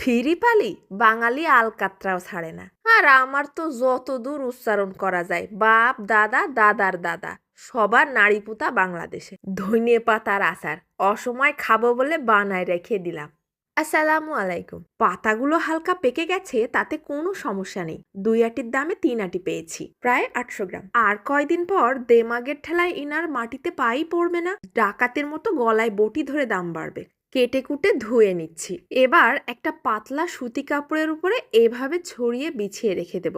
ফিরি পালি বাঙালি আলকাতরাও ছাড়ে না। আর আমার তো যতদূর উচ্চারণ করা যায় বাপ দাদা দাদার দাদা সবার নাড়িপুতা বাংলাদেশে। ধইনে পাতার আচার অসময় খাবো বলে বানায় রেখে দিলাম। আসসালামু আলাইকুম। পাতাগুলো হালকা পেকে গেছে, তাতে কোনো সমস্যা নেই। 2 আটির দামে 3 আটি পেয়েছি, প্রায় 800 গ্রাম। আর কয়দিন পর দেমাগের ঠেলায় ইনার মাটিতে পাই পড়বে না, ডাকাতের মতো গলায় বটি ধরে দাম বাড়বে। কেটে কুটে ধুয়ে নিচ্ছি। এবার একটা পাতলা সুতি কাপড়ের উপরে এভাবে ছড়িয়ে বিছিয়ে রেখে দেব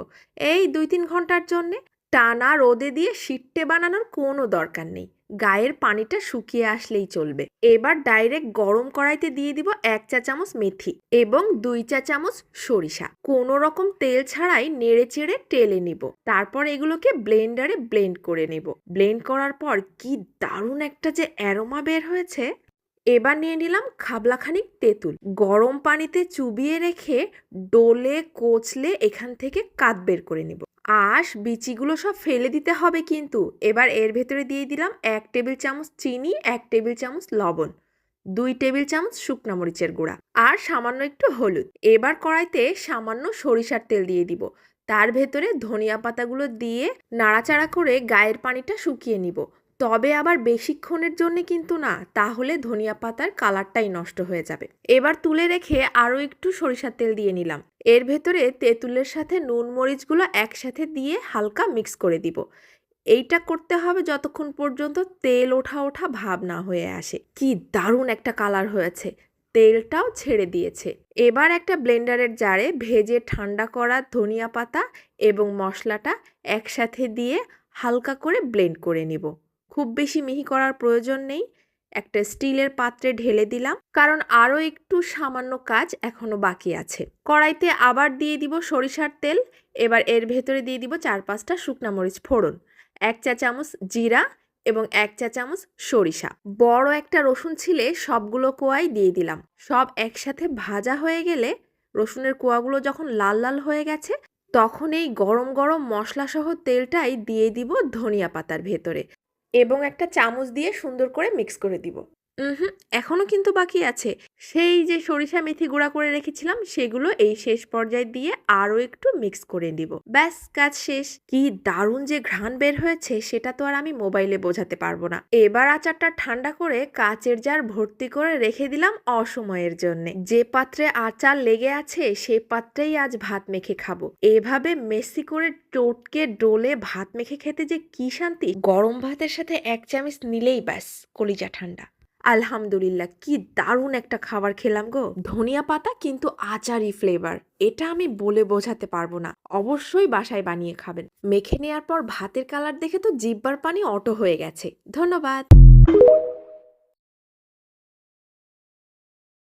এই 2-3 ঘন্টার জন্যে। টানা রোদে দিয়ে সিট্টে বানানোর কোনো দরকার নেই, গায়ের পানিটা শুকিয়ে আসলেই চলবে। এবার ডাইরেক্ট গরম কড়াইতে দিয়ে দিব 1 চা চামচ মেথি এবং 2 চা চামচ সরিষা। কোনো রকম তেল ছাড়াই নেড়ে চেড়ে টেলে নিব। তারপর এগুলোকে ব্লেন্ডারে ব্লেন্ড করে নেব। ব্লেন্ড করার পর কি দারুণ একটা যে অ্যারোমা বের হয়েছে। এবার নিয়ে নিলাম খাবলাখানিক তেঁতুল, গরম পানিতে চুবিয়ে রেখে ডোলে কোচলে এখান থেকে কাত বের করে নিব। আঁশ বিচিগুলো সব ফেলে দিতে হবে কিন্তু। এবার এর ভেতরে দিয়ে দিলাম 1 টেবিল চামচ চিনি, 1 টেবিল চামচ লবণ, 2 টেবিল চামচ শুকনা মরিচের গুঁড়া আর সামান্য একটু হলুদ। এবার কড়াইতে সামান্য সরিষার তেল দিয়ে দিব। তার ভেতরে ধনিয়া পাতাগুলো দিয়ে নাড়াচাড়া করে গায়ের পানিটা শুকিয়ে নিব। তবে আবার বেশিক্ষণের জন্য কিন্তু না, তাহলে ধনিয়া পাতার কালারটাই নষ্ট হয়ে যাবে। এবার তুলে রেখে আরও একটু সরিষার তেল দিয়ে নিলাম। এর ভেতরে তেঁতুলের সাথে নুন মরিচগুলো একসাথে দিয়ে হালকা মিক্স করে দিব। এইটা করতে হবে যতক্ষণ পর্যন্ত তেল ওঠা ওঠা ভাব না হয়ে আসে। কি দারুণ একটা কালার হয়েছে, তেলটাও ছেড়ে দিয়েছে। এবার একটা ব্লেন্ডারের জারে ভেজে ঠান্ডা করা ধনিয়া পাতা এবং মশলাটা একসাথে দিয়ে হালকা করে ব্লেন্ড করে নিব। খুব বেশি মিহি করার প্রয়োজন নেই। একটা স্টিলের পাত্রে ঢেলে দিলাম, কারণ আরও একটু সামান্য কাজ এখনো বাকি আছে। কড়াইতে আবার দিয়ে দিব সরিষার তেল। এবার এর ভেতরে দিয়ে দিব 4-5টা শুকনা মরিচ ফোড়ন, 1 চা চামচ জিরা এবং 1 চা চামচ সরিষা। বড় একটা রসুন ছিলে সবগুলো কোয়াই দিয়ে দিলাম। সব একসাথে ভাজা হয়ে গেলে, রসুনের কোয়াগুলো যখন লাল লাল হয়ে গেছে, তখন এই গরম গরম মশলাসহ তেলটাই দিয়ে দিব ধনিয়া পাতার ভেতরে এবং একটা চামচ দিয়ে সুন্দর করে মিক্স করে দিব। এখনো কিন্তু বাকি আছে। সেই যে সরিষা মেথি গুঁড়া করে রেখেছিলাম সেগুলো এই শেষ পর্যায়ে দিয়ে আরও একটু মিক্স করে দিব। ব্যাস, কাজ শেষ। কি দারুণ যে ঘ্রাণ বের হয়েছে সেটা তো আর আমি মোবাইলে বোঝাতে পারবো না। এবার আচারটা ঠান্ডা করে কাচের জার ভর্তি করে রেখে দিলাম অসময়ের জন্য। যে পাত্রে আচার লেগে আছে সেই পাত্রেই আজ ভাত মেখে খাবো। এভাবে মেসি করে টটকে ডোলে ভাত মেখে খেতে যে কি শান্তি। গরম ভাতের সাথে 1 চামচ নিলেই ব্যাস কলিজা ঠান্ডা। আলহামদুলিল্লাহ, কি দারুণ একটা খাবার খেলাম গো। ধনিয়া পাতা কিন্তু আচারি ফ্লেভার, এটা আমি বলে বোঝাতে পারবো না। অবশ্যই বাসায় বানিয়ে খাবেন। মেখে নেওয়ার পর ভাতের কালার দেখে তো জিহ্বার পানি অটো হয়ে গেছে। ধন্যবাদ।